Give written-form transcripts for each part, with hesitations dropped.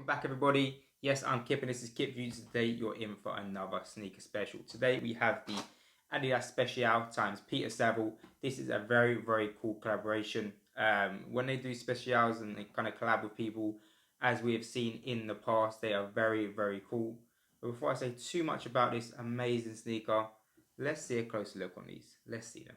Welcome back, everybody. Yes, I'm Kip and this is Kip Views. Today you're in for another sneaker special. Today we have the Adidas Spezial times Peter Saville. This is a very cool collaboration. When they do specials and they kind of collab with people, as we have seen in the past, they are very cool. But before I say too much about this amazing sneaker, let's see a closer look on these. Let's see them.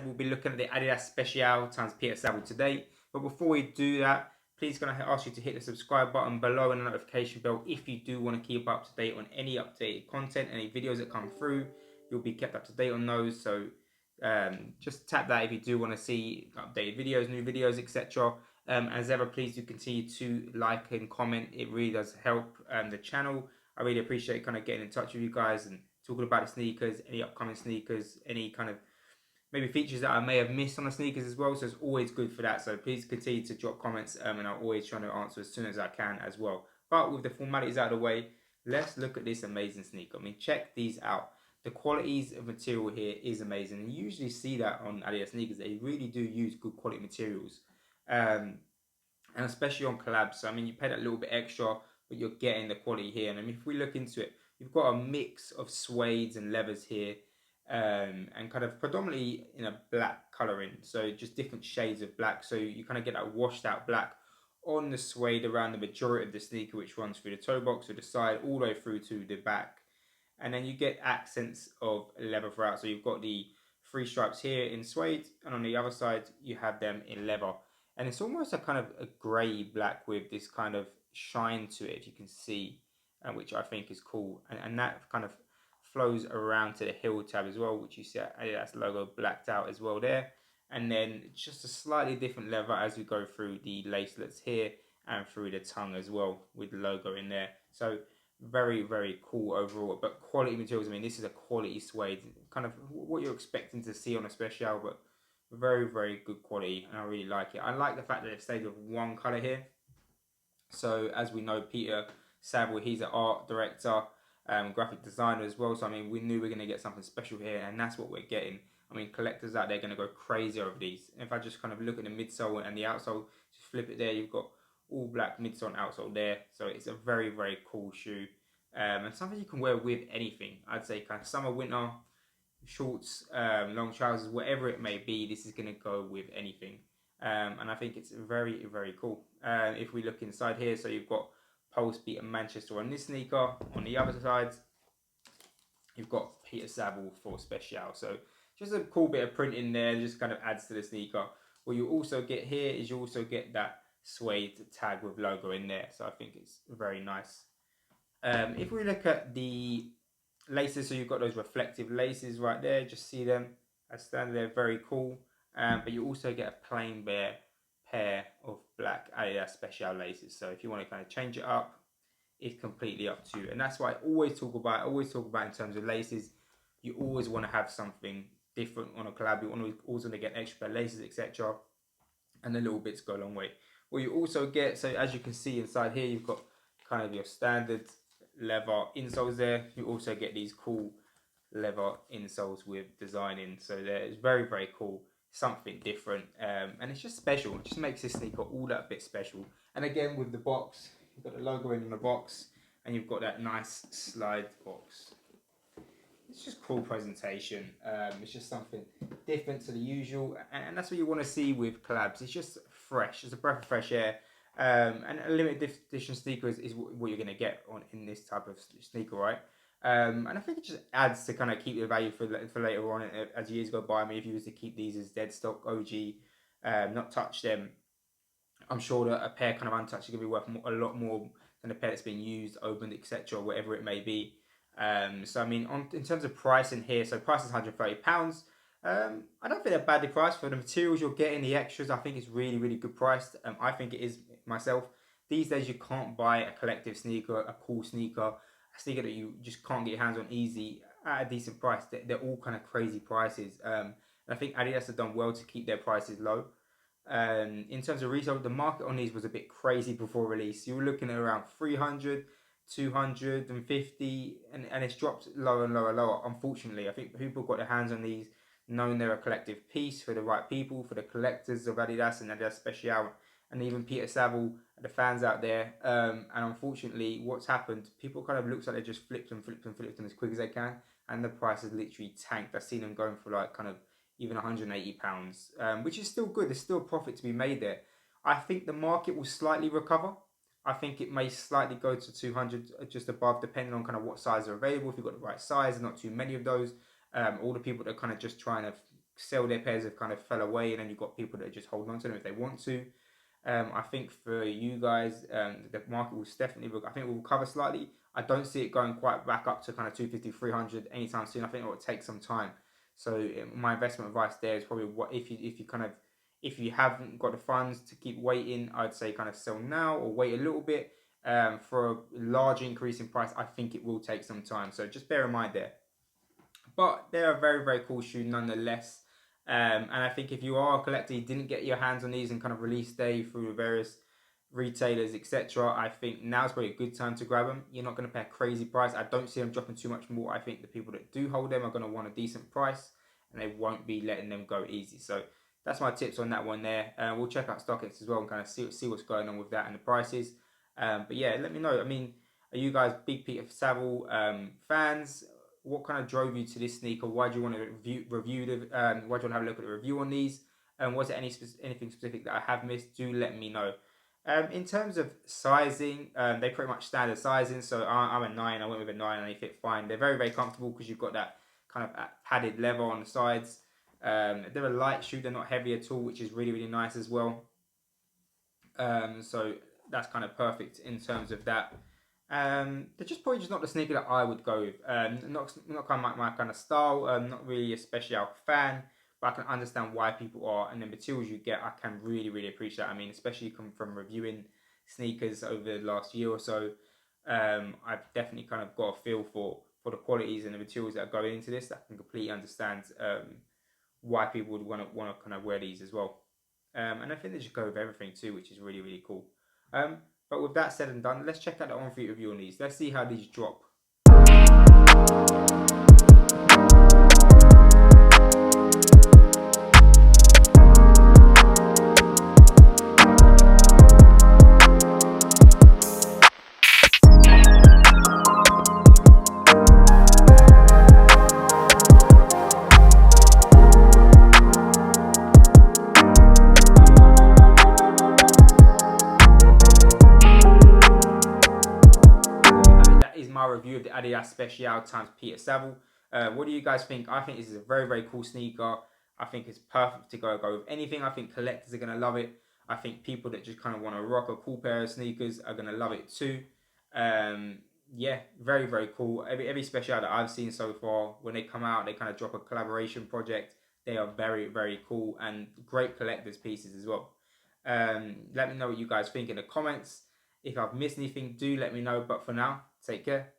We'll be looking at the Adidas Spezial times Peter Saville today. But before we do that, please can I ask you to hit the subscribe button below and the notification bell if you do want to keep up to date on any updated content, any videos that come through. You'll be kept up to date on those. So just tap that if you do want to see updated videos, new videos, etc. As ever, please do continue to like and comment. It really does help the channel. I really appreciate kind of getting in touch with you guys and talking about the sneakers, any upcoming sneakers, any kind of maybe features that I may have missed on the sneakers as well. So it's always good for that. So please continue to drop comments and I'll always try to answer as soon as I can as well. But with the formalities out of the way, let's look at this amazing sneaker. I mean, check these out. The qualities of material here is amazing. And you usually see that on Adidas sneakers. They really do use good quality materials. And especially on collabs. So, I mean, you pay that little bit extra, but you're getting the quality here. And I mean, if we look into it, you've got a mix of suedes and leathers here. And kind of predominantly in a black colouring, so just different shades of black, so you kind of get that washed out black on the suede around the majority of the sneaker, which runs through the toe box or the side all the way through to the back, and then you get accents of leather throughout. So you've got the 3 stripes here in suede, and on the other side you have them in leather, and it's almost a kind of a grey black with this kind of shine to it, if you can see, which I think is cool, and that kind of flows around to the heel tab as well, which you see Adidas logo blacked out as well there. And then just a slightly different leather as we go through the lacelets here and through the tongue as well with the logo in there. So very cool overall. But quality materials, I mean, this is a quality suede, kind of what you're expecting to see on a special, but very good quality, and I really like it. I like the fact that it stayed with one colour here. So as we know, Peter Saville, he's an art director, graphic designer as well. So I mean, we knew we were going to get something special here, and that's what we're getting. I mean, collectors out there are going to go crazy over these. If I just kind of look at the midsole and the outsole, just flip it there, you've got all black midsole and outsole there. So it's a very cool shoe, and something you can wear with anything. I'd say kind of summer, winter, shorts, long trousers, whatever it may be. This is going to go with anything, and I think it's very cool. If we look inside here, so you've got Pulsebeat and Manchester on this sneaker. On the other side, you've got Peter Saville for Spezial. So just a cool bit of print in there, just kind of adds to the sneaker. What you also get here is you also get that suede tag with logo in there. So I think it's very nice. If we look at the laces, so you've got those reflective laces right there. Just see them as standard there, very cool. But you also get a plain bare pair of black Adidas Spezial laces. So if you want to kind of change it up, it's completely up to you. And that's why I always talk about in terms of laces. You always want to have something different on a collab. You always want to get extra laces, etc. And the little bits go a long way. What you also get, so as you can see inside here, you've got kind of your standard leather insoles there. You also get these cool leather insoles with designing. So there, it's very cool. Something different, and it's just special. It just makes this sneaker all that bit special. And again, with the box, you've got the logo in the box, and you've got that nice slide box. It's just cool presentation. It's just something different to the usual, and that's what you want to see with collabs. It's just fresh. It's a breath of fresh air. And a limited edition sneaker is what you're going to get in this type of sneaker, right? And I think it just adds to kind of keep the value for later on as years go by. I mean, if you was to keep these as dead stock OG, not touch them, I'm sure that a pair kind of untouched is going to be worth a lot more than a pair that's been used, opened, etc., whatever it may be. So I mean, in terms of pricing here, so price is £130. I don't think they're badly priced for the materials you're getting, the extras. I think it's really good priced. I think it is myself. these days you can't buy a collective sneaker, a cool sneaker, a sneaker that you just can't get your hands on easy at a decent price. They're all kind of crazy prices. And I think Adidas have done well to keep their prices low. In terms of resale, the market on these was a bit crazy before release. You were looking at around 300, 250, and it's dropped lower and lower and lower. Unfortunately, I think people got their hands on these knowing they're a collective piece for the right people, for the collectors of Adidas and Adidas Spezial, and even Peter Saville, the fans out there. And unfortunately, what's happened, people kind of looks like they just flipped them as quick as they can, and the price has literally tanked. I've seen them going for like kind of even £180, which is still good. There's still a profit to be made there. I think the market will slightly recover. I think it may slightly go to 200, just above, depending on kind of what size are available. If you've got the right size and not too many of those, all the people that are kind of just trying to sell their pairs have kind of fell away, and then you've got people that are just holding on to them if they want to. I think for you guys, the market will definitely, I think it will recover slightly. I don't see it going quite back up to kind of 250, 300 anytime soon. I think it will take some time. So my investment advice there is probably what if you haven't got the funds to keep waiting, I'd say kind of sell now or wait a little bit. For a large increase in price, I think it will take some time. So just bear in mind there. But they're a very, very cool shoe nonetheless. And I think if you are a collector, you didn't get your hands on these in kind of release day through various retailers, etc., I think now's probably a good time to grab them. You're not going to pay a crazy price. I don't see them dropping too much more. I think the people that do hold them are going to want a decent price, and they won't be letting them go easy. So that's my tips on that one there. We'll check out StockX as well and kind of see what's going on with that and the prices. But yeah, let me know. I mean, are you guys big Peter Saville fans? What kind of drove you to this sneaker? Why do you want to review the? Why do you want to have a look at the review on these? Was there anything specific that I have missed? Do let me know. In terms of sizing, they pretty much standard sizing. So I'm a 9. I went with a 9, and they fit fine. They're very, very comfortable because you've got that kind of padded leather on the sides. They're a light shoe. They're not heavy at all, which is really, really nice as well. So that's kind of perfect in terms of that. They're just probably just not the sneaker that I would go with. Not kind of my kind of style. Not really a Spezial fan, but I can understand why people are, and the materials you get, I can really, really appreciate. I mean, especially coming from reviewing sneakers over the last year or so, I've definitely kind of got a feel for the qualities and the materials that are going into this. I can completely understand why people would want to kind of wear these as well. And I think they just go with everything too, which is really, really cool. But with that said and done, let's check out the on-feet review on these. Let's see how these drop. My review of the Adidas Spezial times Peter Saville. What do you guys think? I think this is a very, very cool sneaker. I think it's perfect to go with anything. I think collectors are going to love it. I think people that just kind of want to rock a cool pair of sneakers are going to love it too. Yeah, very, very cool. Every Spezial that I've seen so far, when they come out, they kind of drop a collaboration project. They are very, very cool and great collector's pieces as well. Let me know what you guys think in the comments. If I've missed anything, do let me know. But for now, take care.